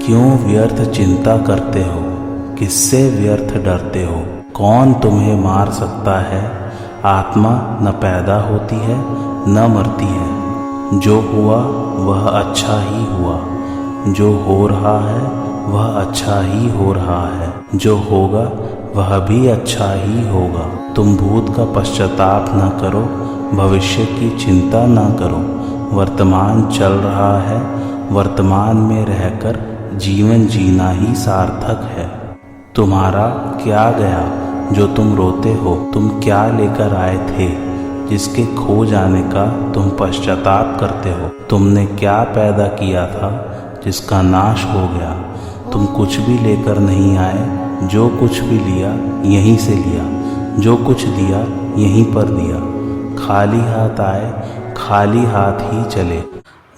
क्यों व्यर्थ चिंता करते हो, किससे व्यर्थ डरते हो। कौन तुम्हें मार सकता है। आत्मा न पैदा होती है न मरती है। जो हुआ वह अच्छा ही हुआ, जो हो रहा है वह अच्छा ही हो रहा है, जो होगा वह भी अच्छा ही होगा। तुम भूत का पश्चाताप न करो, भविष्य की चिंता न करो। वर्तमान चल रहा है, वर्तमान में रहकर जीवन जीना ही सार्थक है। तुम्हारा क्या गया जो तुम रोते हो। तुम क्या लेकर आए थे जिसके खो जाने का तुम पश्चाताप करते हो। तुमने क्या पैदा किया था जिसका नाश हो गया। तुम कुछ भी लेकर नहीं आए, जो कुछ भी लिया यहीं से लिया, जो कुछ दिया यहीं पर दिया। खाली हाथ आए, खाली हाथ ही चले।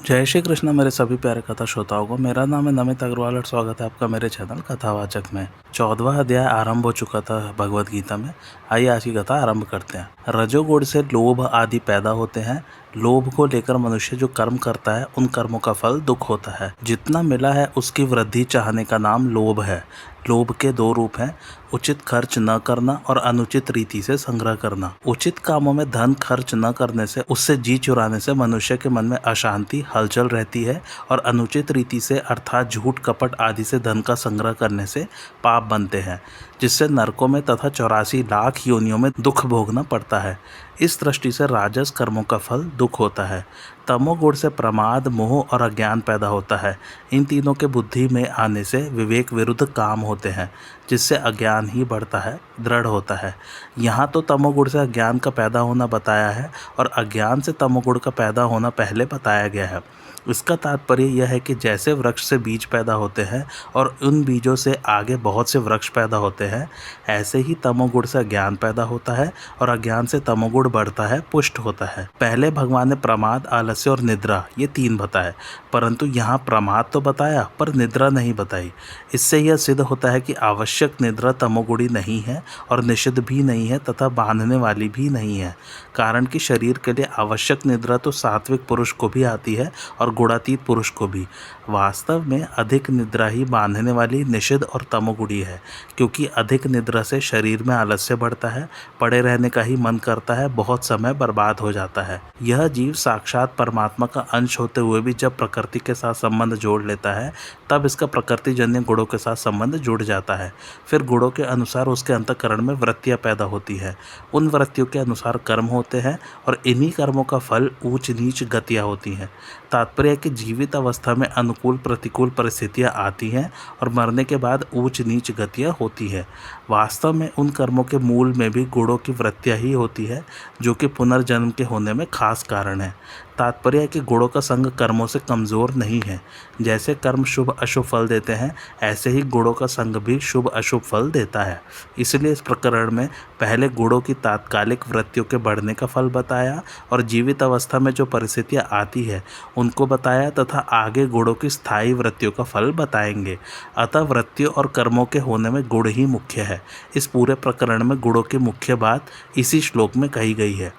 जय श्री कृष्ण मेरे सभी प्यारे कथा श्रोताओं को। मेरा नाम है नमित अग्रवाल और स्वागत है आपका मेरे चैनल कथावाचक में। 14वां अध्याय आरंभ हो चुका था भगवत गीता में। आइए आज की कथा आरंभ करते हैं। रजोगुण से लोभ आदि पैदा होते हैं। लोभ को लेकर मनुष्य जो कर्म करता है उन कर्मों का फल दुख होता है। जितना मिला है उसकी वृद्धि चाहने का नाम लोभ है। लोभ के दो रूप हैं, उचित खर्च न करना और अनुचित रीति से संग्रह करना। उचित कामों में धन खर्च न करने से, उससे जी चुराने से मनुष्य के मन में अशांति हलचल रहती है और अनुचित रीति से अर्थात झूठ कपट आदि से धन का संग्रह करने से पाप बनते हैं, जिससे नरकों में तथा 84 लाख योनियों में दुख भोगना पड़ता है। इस दृष्टि से राजस कर्मों का फल दुख होता है। तमोगुण से प्रमाद, मोह और अज्ञान पैदा होता है। इन तीनों के बुद्धि में आने से विवेक विरुद्ध काम होते हैं, जिससे अज्ञान ही बढ़ता है, दृढ़ होता है। यहाँ तो तमोगुण से अज्ञान का पैदा होना बताया है और अज्ञान से तमोगुण का पैदा होना पहले बताया गया है। इसका तात्पर्य यह है कि जैसे वृक्ष से बीज पैदा होते हैं और उन बीजों से आगे बहुत से वृक्ष पैदा होते हैं, ऐसे ही तमोगुण से अज्ञान पैदा होता है और अज्ञान से तमोगुण बढ़ता है, पुष्ट होता है। पहले भगवान ने प्रमाद, आलस्य और निद्रा ये 3 बताए, परंतु यहाँ प्रमाद तो बताया पर निद्रा नहीं बताई। इससे यह सिद्ध होता है कि आवश्यक निद्रा तमोगुणी नहीं है और निषिद्ध भी नहीं है तथा बांधने वाली भी नहीं है। कारण कि शरीर के लिए आवश्यक निद्रा तो सात्विक पुरुष को भी आती है और गुणातीत पुरुष को भी। वास्तव में अधिक निद्रा ही बांधने वाली निषिद्ध और तमोगुणी है, क्योंकि अधिक निद्रा से शरीर में आलस्य बढ़ता है, पड़े रहने का ही मन करता है, बहुत समय बर्बाद हो जाता है। यह जीव साक्षात परमात्मा का अंश होते हुए भी जब प्रकृति के साथ संबंध जोड़ लेता है, तब इसका प्रकृतिजन्य गुणों के साथ संबंध जुड़ जाता है। फिर गुणों के अनुसार उसके अंतःकरण में वृत्तियां पैदा होती है। उन वृत्तियों के अनुसार कर्म होते हैं और इन्हीं कर्मों का फल ऊंच नीच गतियां होती हैं। तात्पर्य है कि जीवित अवस्था में अनुकूल प्रतिकूल परिस्थितियां आती हैं और मरने के बाद ऊंच नीच गतियां होती है। वास्तव में उन कर्मों के मूल में भी गुणों की वृत्तियां ही होती है, जो कि पुनर्जन्म के होने में खास कारण है। तात्पर्य है कि गुणों का संग कर्मों से कमज़ोर नहीं है। जैसे कर्म शुभ अशुभ फल देते हैं, ऐसे ही गुणों का संग भी शुभ अशुभ फल देता है। इसलिए इस प्रकरण में पहले गुणों की तात्कालिक वृत्तियों के बढ़ने का फल बताया और जीवित अवस्था में जो परिस्थितियाँ आती है उनको बताया तथा आगे गुणों की स्थायी वृत्तियों का फल बताएंगे। अतः वृत्तियों और कर्मों के होने में गुण ही मुख्य है। इस पूरे प्रकरण में गुणों की मुख्य बात इसी श्लोक में कही गई है।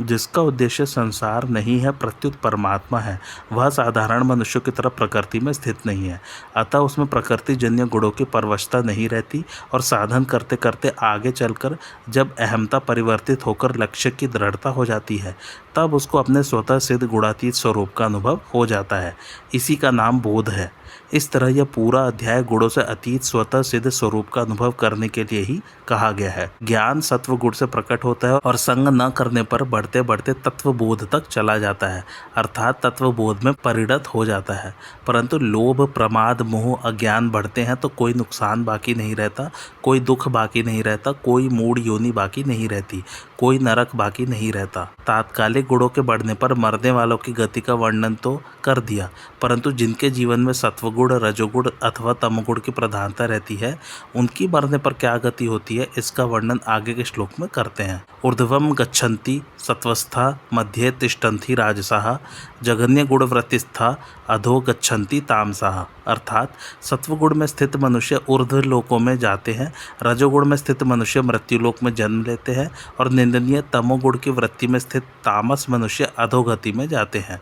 जिसका उद्देश्य संसार नहीं है प्रत्युत परमात्मा है, वह साधारण मनुष्यों की तरह प्रकृति में स्थित नहीं है। अतः उसमें प्रकृति जन्य गुणों की परवशता नहीं रहती और साधन करते करते आगे चलकर जब अहमता परिवर्तित होकर लक्ष्य की दृढ़ता हो जाती है, तब उसको अपने स्वतः सिद्ध गुणातीत स्वरूप का अनुभव हो जाता है। इसी का नाम बोध है। इस तरह यह पूरा अध्याय गुणों से अतीत स्वतः सिद्ध स्वरूप का अनुभव करने के लिए ही कहा गया है। ज्ञान सत्व गुण से प्रकट होता है और संग न करने पर बढ़ते बढ़ते तत्वबोध तक चला जाता है, अर्थात तत्वबोध में परिणत हो जाता है। परंतु लोभ, प्रमाद, मोह, अज्ञान बढ़ते हैं तो कोई नुकसान बाकी नहीं रहता, कोई दुख बाकी नहीं रहता, कोई मूढ़ योनि बाकी नहीं रहती, कोई नरक बाकी नहीं रहता। तात्कालिक गुणों के बढ़ने पर मरने वालों की गति का वर्णन तो कर दिया, परंतु जिनके जीवन में सत्वगुण, रजोगुण अथवा तमोगुण की प्रधानता रहती है, उनकी मरने पर क्या गति होती है, इसका वर्णन आगे के श्लोक में करते हैं। ऊर्ध्वम गच्छन्ति सत्वस्था, मध्ये तिष्ठन्ति राजसाः, जघन्य गुण वृत्तिस्था, अधो गच्छन्ति तामसाः। अर्थात सत्वगुण में स्थित मनुष्य ऊर्ध्व लोकों में जाते हैं, रजोगुण में स्थित मनुष्य मृत्युलोक में जन्म लेते हैं और निंदनीय तमोगुण की वृत्ति में स्थित तामस मनुष्य अधोगति में जाते हैं।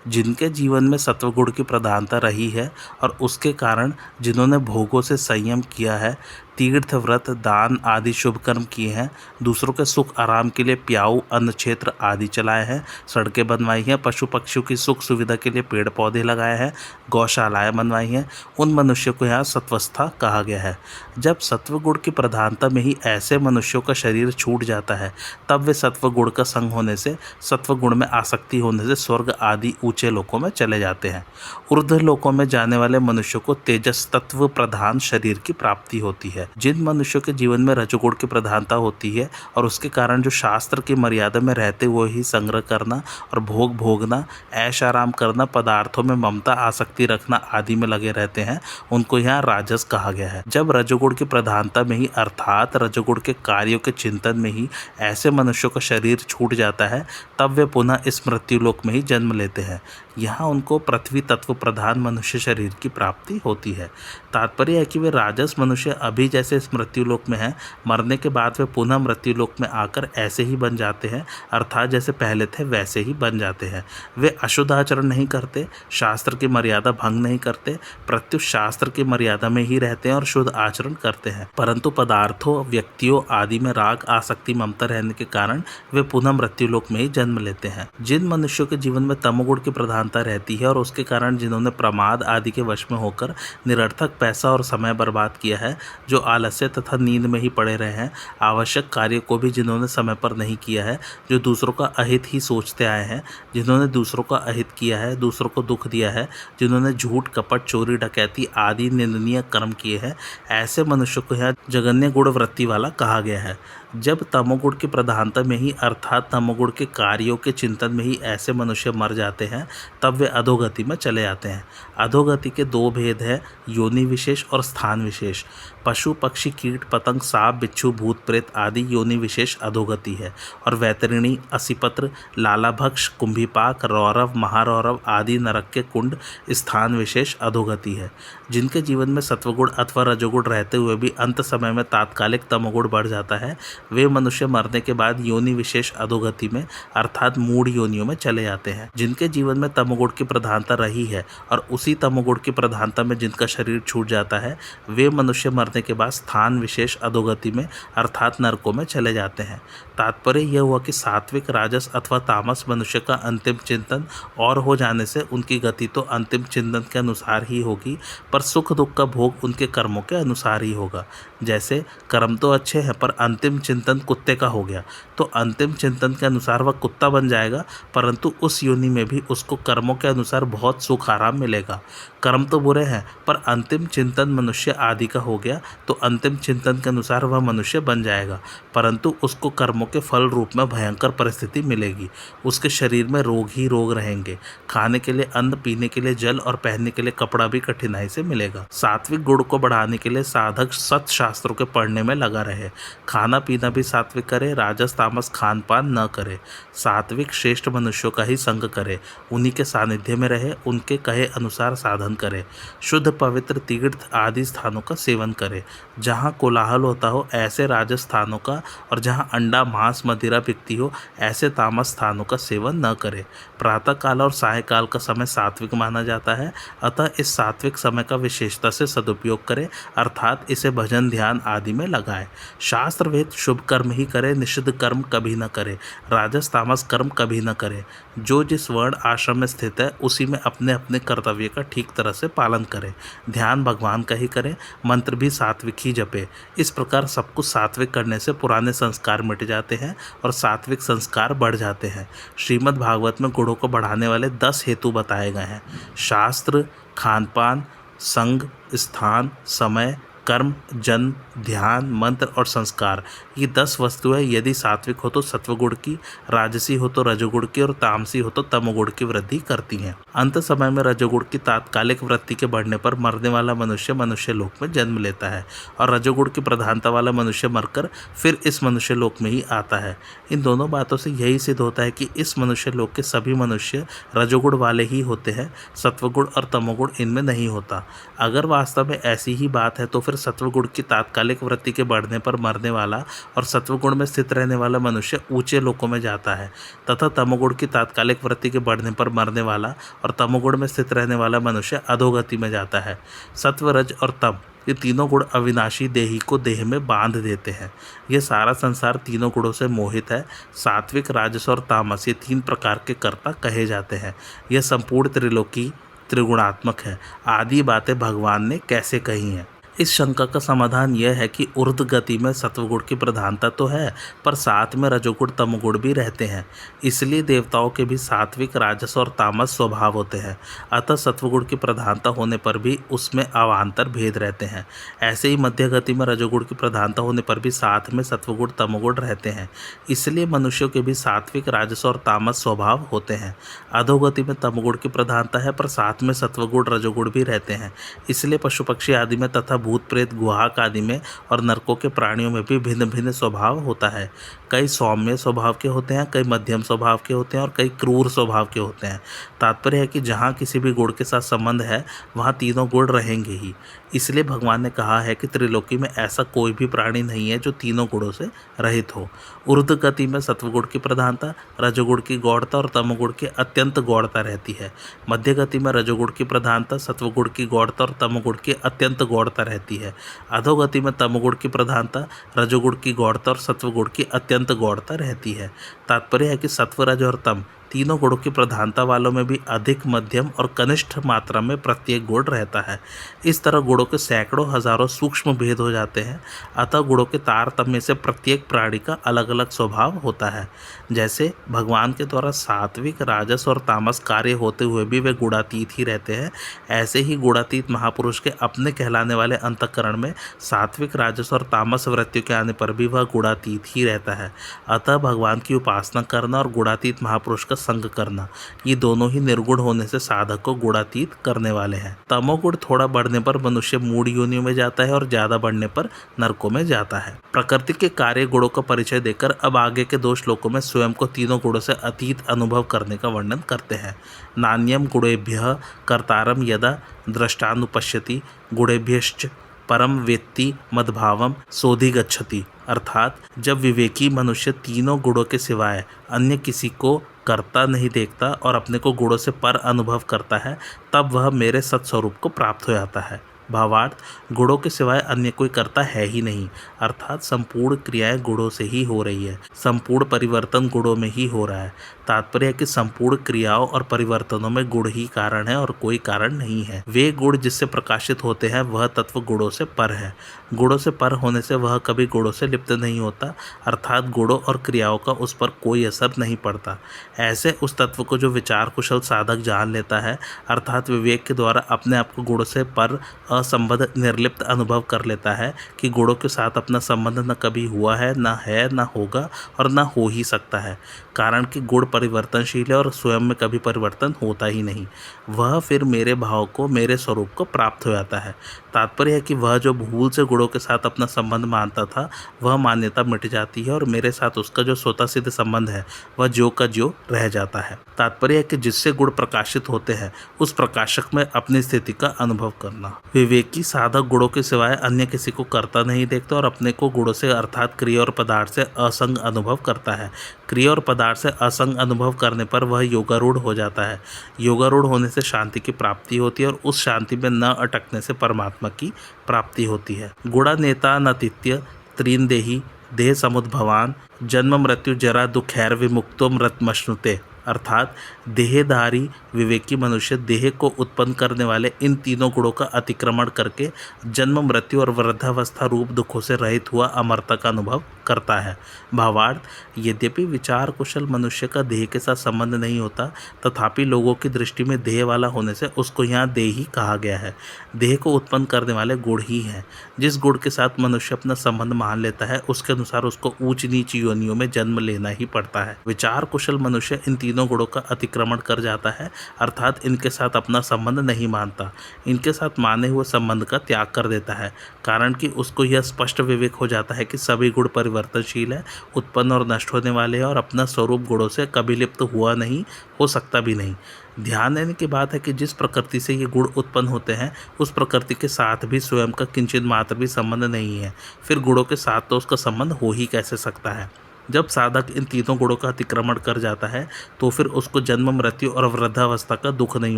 जिनके जीवन में सत्वगुण की प्रधानता रही है और उसके कारण जिन्होंने भोगों से संयम किया है, तीर्थ व्रत दान आदि शुभ कर्म किए हैं, दूसरों के सुख आराम के लिए प्याऊ अन्न क्षेत्र आदि चलाए हैं, सड़कें बनवाई हैं, पशु पक्षियों की सुख सुविधा के लिए पेड़ पौधे लगाए हैं, गौशालाएं बनवाई हैं, उन मनुष्यों को यहाँ सत्वस्था कहा गया है। जब सत्वगुण की प्रधानता में ही ऐसे मनुष्यों का शरीर छूट जाता है तब वे सत्वगुण का संग होने से, सत्वगुण में आसक्ति होने से स्वर्ग आदि ऊंचे लोकों में चले जाते हैं। ऊर्ध्व लोकों में जाने वाले मनुष्यों को तेजस तत्व प्रधान शरीर की प्राप्ति होती है। जिन मनुष्यों के जीवन में रजोगुण की प्रधानता होती है और उसके कारण जो शास्त्र की मर्यादा में रहते हुए ही संग्रह करना और भोग भोगना, ऐश आराम करना, पदार्थों में ममता आसक्ति रखना आदि में लगे रहते हैं, उनको यहाँ राजस कहा गया है। जब रजोगुण की प्रधानता में ही अर्थात रजोगुण के कार्यों के चिंतन में ही ऐसे मनुष्यों का शरीर छूट जाता है तब वे पुनः इस मृत्युलोक में ही जन्म लेते हैं। यहाँ उनको पृथ्वी तत्व प्रधान मनुष्य शरीर की प्राप्ति होती है। तात्पर्य है कि वे राजस मनुष्य अभी जैसे इस मृत्युलोक में हैं, मरने के बाद वे पुनः मृत्युलोक में आकर ऐसे ही बन जाते हैं, अर्थात जैसे पहले थे वैसे ही बन जाते हैं। वे अशुद्ध आचरण नहीं करते, शास्त्र की मर्यादा भंग नहीं करते, प्रत्युत शास्त्र की मर्यादा में ही रहते हैं और शुद्ध आचरण करते हैं, परंतु पदार्थों व्यक्तियों आदि में राग आसक्ति ममता रहने के कारण वे पुनः मृत्युलोक में ही जन्म लेते हैं। जिन मनुष्यों के जीवन में तमोगुण की प्रधानता रहती है और उसके कारण जिन्होंने प्रमाद आदि के वश में होकर निरर्थक पैसा और समय बर्बाद किया है, जो आलस्य तथा नींद में ही पड़े रहे हैं, आवश्यक कार्य को भी जिन्होंने समय पर नहीं किया है, जो दूसरों का अहित ही सोचते आए हैं, जिन्होंने दूसरों का अहित किया है, दूसरों को दुख दिया है, जिन्होंने झूठ कपट चोरी डकैती आदि निंदनीय कर्म किए हैं, ऐसे मनुष्यों को यहाँ जगन्य गुण वृत्ति वाला कहा गया है। जब तमोगुण की प्रधानता में ही अर्थात तमोगुण के कार्यों के चिंतन में ही ऐसे मनुष्य मर जाते हैं तब वे अधोगति में चले जाते हैं। अधोगति के दो भेद हैं, योनि विशेष और स्थान विशेष। पशु पक्षी कीट पतंग सांप बिच्छू भूत प्रेत आदि योनि विशेष अधोगति है और वैतरणी असिपत्र लालाभक्ष कुंभीपाक रौरव महारौरव आदि नरक के कुंड स्थान विशेष अधोगति है। जिनके जीवन में सत्वगुण अथवा रजोगुण रहते हुए भी अंत समय में तात्कालिक तमोगुण बढ़ जाता है, वे मनुष्य मरने के बाद योनि विशेष अधोगति में अर्थात मूढ़ योनियों में चले जाते हैं। जिनके जीवन में तमोगुण की प्रधानता रही है और उसी तमोगुण की प्रधानता में जिनका शरीर छूट जाता है, वे मनुष्य मरने के बाद स्थान विशेष अधोगति में अर्थात नरकों में चले जाते हैं। तात्पर्य यह हुआ कि सात्विक राजस अथवा तामस मनुष्य का अंतिम चिंतन और हो जाने से उनकी गति तो अंतिम चिंतन के अनुसार ही होगी, पर सुख दुख का भोग उनके कर्मों के अनुसार ही होगा। जैसे कर्म तो अच्छे हैं पर अंतिम चिंतन कुत्ते का हो गया तो अंतिम चिंतन के अनुसार वह कुत्ता बन जाएगा, परंतु उस योनि में भी उसको कर्मों के अनुसार बहुत सुख आराम मिलेगा। कर्म तो बुरे हैं पर अंतिम चिंतन मनुष्य आदि का हो गया तो अंतिम चिंतन के अनुसार वह मनुष्य बन जाएगा, परंतु उसको कर्मों के फल रूप में भयंकर परिस्थिति मिलेगी। उसके शरीर में रोग ही रोग रहेंगे, खाने के लिए अन्न, पीने के लिए जल और पहनने के लिए कपड़ा भी कठिनाई से मिलेगा। सात्विक गुण को बढ़ाने के लिए साधक सत शास्त्रों के पढ़ने में लगा रहे, खाना पीना भी सात्विक करे, राजस तामस खान पान न करे, सात्विक श्रेष्ठ मनुष्यों का ही संग करे, उन्हीं के सानिध्य में रहे, उनके कहे अनुसार साधन करे, शुद्ध पवित्र तीर्थ आदि स्थानों का सेवन करे, जहाँ कोलाहल होता हो ऐसे राजस स्थानों का और जहाँ अंडा मांस मदिरा बिकती हो ऐसे तामस स्थानों का सेवन न करे। प्रातः काल और सायकाल का समय सात्विक माना जाता है, अतः इस सात्विक समय का विशेषता से सदुपयोग करे, अर्थात इसे भजन ध्यान आदि में लगाए। शास्त्र वेद शुभ कर्म ही करे, निषिद्ध कर्म कभी न करे, राजस तामस कर्म कभी न करे। जो जिस वर्ण आश्रम में स्थित है उसी में अपने अपने कर्तव्य का ठीक तरह से पालन करे, ध्यान भगवान का ही करे, मंत्र भी सात्विक ही जपे। इस प्रकार सब कुछ सात्विक करने से पुराने संस्कार मिट जाते हैं और सात्विक संस्कार बढ़ जाते हैं। श्रीमद् भागवत में गुणों को बढ़ाने वाले 10 हेतु बताए गए हैं। शास्त्र, खान पान, संग, स्थान, समय, कर्म, जन्म, ध्यान, मंत्र और संस्कार, ये 10 वस्तुएं यदि सात्विक हो तो सत्वगुण की, राजसी हो तो रजोगुण की और तामसी हो तो तमोगुण की वृद्धि करती हैं। अंत समय में रजोगुण की तात्कालिक वृत्ति के बढ़ने पर मरने वाला मनुष्य मनुष्य लोक में जन्म लेता है और रजोगुण की प्रधानता वाला मनुष्य मरकर फिर इस मनुष्य लोक में ही आता है। इन दोनों बातों से यही सिद्ध होता है कि इस मनुष्य लोक के सभी मनुष्य रजोगुण वाले ही होते हैं, सत्वगुण और तमोगुण इनमें नहीं होता। अगर वास्तव में ऐसी ही बात है तो फिर फिर सत्वगुण की तात्कालिक वृत्ति के बढ़ने पर मरने वाला और सत्वगुण में स्थित रहने वाला मनुष्य ऊंचे लोकों में जाता है, तथा तमोगुण की तात्कालिक वृत्ति के बढ़ने पर मरने वाला और तमोगुण में स्थित रहने वाला मनुष्य अधोगति में जाता है। सत्व, रज और तम ये तीनों गुण अविनाशी देही को देह में बांध देते हैं। यह सारा संसार तीनों गुणों से मोहित है। सात्विक, राजस और तामस ये 3 प्रकार के कर्ता कहे जाते हैं। यह संपूर्ण त्रिलोकी त्रिगुणात्मक है। आदि बातें भगवान ने कैसे कही हैं? इस शंका का समाधान यह है कि ऊर्ध गति में सत्वगुण की प्रधानता तो है, पर साथ में रजोगुण तमोगुण भी रहते हैं। इसलिए देवताओं के भी सात्विक, राजस और तामस स्वभाव होते हैं। अतः सत्वगुण की प्रधानता होने पर भी उसमें अवान्तर भेद रहते हैं। ऐसे ही मध्य गति में रजोगुण की प्रधानता होने पर भी साथ में सत्वगुण तमोगुण रहते हैं। इसलिए मनुष्यों के भी सात्विक, राजस और तामस स्वभाव होते हैं। अधोगति में तमोगुण की प्रधानता है, पर साथ में सत्वगुण रजोगुण भी रहते हैं। इसलिए पशु पक्षी आदि में तथा भूत प्रेत, गुहाक आदि में और नरकों के प्राणियों में भी भिन्न भिन्न स्वभाव होता है। कई सौम्य स्वभाव के होते हैं, कई मध्यम स्वभाव के होते हैं और कई क्रूर स्वभाव के होते हैं। तात्पर्य है कि जहाँ किसी भी गुण के साथ संबंध है वहाँ तीनों गुण रहेंगे ही। इसलिए भगवान ने कहा है कि त्रिलोकी में ऐसा कोई भी प्राणी नहीं है जो तीनों गुणों से रहित हो। ऊर्ध्व गति में सत्वगुण की प्रधानता, रजोगुण की गौड़ता और तमोगुण की अत्यंत गौड़ता रहती है। मध्य गति में रजोगुण की प्रधानता, सत्वगुण की गौड़ता और तमोगुण की अत्यंत गौड़ता रहती है। अधोगति में तमोगुण की प्रधानता, रजोगुण की गौड़ता और सत्वगुण की अत्यंत गौड़ता रहती है। तात्पर्य है कि सत्व, रज और तम तीनों गुणों की प्रधानता वालों में भी अधिक, मध्यम और कनिष्ठ मात्रा में प्रत्येक गुण रहता है। इस तरह गुणों के सैकड़ों हजारों सूक्ष्म भेद हो जाते हैं। अतः गुणों के तारतम्य से प्रत्येक प्राणी का अलग अलग स्वभाव होता है। जैसे भगवान के द्वारा सात्विक, राजस और तामस कार्य होते हुए भी वे गुणातीत ही रहते हैं, ऐसे ही गुणातीत महापुरुष के अपने कहलाने वाले अंतःकरण में सात्विक, राजस और तामस वृत्तियों के आने पर भी वह गुणातीत ही रहता है। अतः भगवान की उपासना करना और गुणातीत महापुरुष का संग करना, ये दोनों ही निर्गुण होने से साधक को गुणातीत करने वाले हैं। तमोगुण थोड़ा बढ़ने पर मनुष्य मूढ़ योनियों में जाता है और ज्यादा बढ़ने पर नरकों में जाता है। प्रकृति के कार्य गुणों का परिचय देकर अब आगे के 2 श्लोकों में स्वयं को तीनों गुणों से अतीत अनुभव करने का वर्णन करते हैं। नान्यम गुणेभ्यः कर्तारम यदा दृष्टानुपश्यति गुणेभ्यश्च परम वेत्ति मद्भावम सोधिगच्छति। अर्थात जब विवेकी मनुष्य तीनों गुणों के सिवाय अन्य किसी को करता नहीं देखता और अपने को गुणों से पर अनुभव करता है, तब वह मेरे सत्स्वरूप को प्राप्त हो जाता है। भावार्थ, गुणों के सिवाय अन्य कोई करता है ही नहीं, अर्थात संपूर्ण क्रियाएं गुणों से ही हो रही है, संपूर्ण परिवर्तन गुणों में ही हो रहा है। तात्पर्य है कि संपूर्ण क्रियाओं और परिवर्तनों में गुण ही कारण है और कोई कारण नहीं है। वे गुण जिससे प्रकाशित होते हैं वह तत्व गुणों से पर है। गुणों से पर होने से वह कभी गुणों से लिप्त नहीं होता, अर्थात गुणों और क्रियाओं का उस पर कोई असर नहीं पड़ता। ऐसे उस तत्व को जो विचार कुशल साधक जान लेता है, अर्थात विवेक के द्वारा अपने आप को गुणों से पर असंबद्ध निर्लिप्त अनुभव कर लेता है कि गुणों के साथ अपना संबंध न कभी हुआ है, न होगा और न हो ही सकता है, कारण कि गुण परिवर्तनशील है और स्वयं में कभी परिवर्तन होता ही नहीं। वह फिर मेरे भाव को, मेरे स्वरूप को प्राप्त हो जाता है। तात्पर्य है कि वह जो भूल से गुणों के साथ अपना संबंध मानता था, वह मान्यता मिट जाती है और मेरे साथ उसका जो स्वतः सिद्ध संबंध है वह ज्यों का ज्यों रह जाता है। तात्पर्य है कि जिससे गुण प्रकाशित होते हैं उस प्रकाशक में अपनी स्थिति का अनुभव करना। विवेकी साधक गुणों के सिवाय अन्य किसी को करता नहीं देखता और अपने को गुणों से अर्थात क्रिया और पदार्थ से असंग अनुभव करता है। क्रिया और पदार्थ से असंग अनुभव करने पर वह योगारूढ़ हो जाता है। योगारूढ़ होने से शांति की प्राप्ति होती है और उस शांति में न अटकने से परमात्मा की प्राप्ति होती है। गुणा नेता नतित्य त्रीन देही देह समुद्भवान जन्म मृत्यु जरा दुखैर विमुक्तो मृतमश्नुते। अर्थात देहधारी विवेकी मनुष्य देह को उत्पन्न करने वाले इन तीनों गुणों का अतिक्रमण करके जन्म, मृत्यु और वृद्धावस्था रूप दुखों से रहित हुआ अमरता का अनुभव करता है। भावार्थ, यद्यपि विचार कुशल मनुष्य का देह के साथ संबंध नहीं होता, तथापि लोगों की दृष्टि में देह वाला होने से उसको यहाँ देही कहा गया है। देह को उत्पन्न करने वाले गुण ही हैं। जिस गुण के साथ मनुष्य अपना संबंध मान लेता है उसके अनुसार उसको ऊंच नीच योनियों में जन्म लेना ही पड़ता है। विचार कुशल मनुष्य इन तीनों गुणों का अतिक्रमण कर जाता है, अर्थात इनके साथ अपना संबंध नहीं मानता, इनके साथ माने हुए संबंध का त्याग कर देता है। कारण कि उसको यह स्पष्ट विवेक हो जाता है कि सभी गुण परिवर्तनशील है, उत्पन्न और नष्ट होने वाले हैं और अपना स्वरूप गुणों से कभी लिप्त हुआ नहीं, हो सकता भी नहीं। ध्यान देने की बात है कि जिस प्रकृति से ये गुण उत्पन्न होते हैं उस प्रकृति के साथ भी स्वयं का किंचित मात्र भी संबंध नहीं है, फिर गुणों के साथ तो उसका संबंध हो ही कैसे सकता है। जब साधक इन तीनों गुणों का अतिक्रमण कर जाता है तो फिर उसको जन्म मृत्यु और वृद्धावस्था का दुख नहीं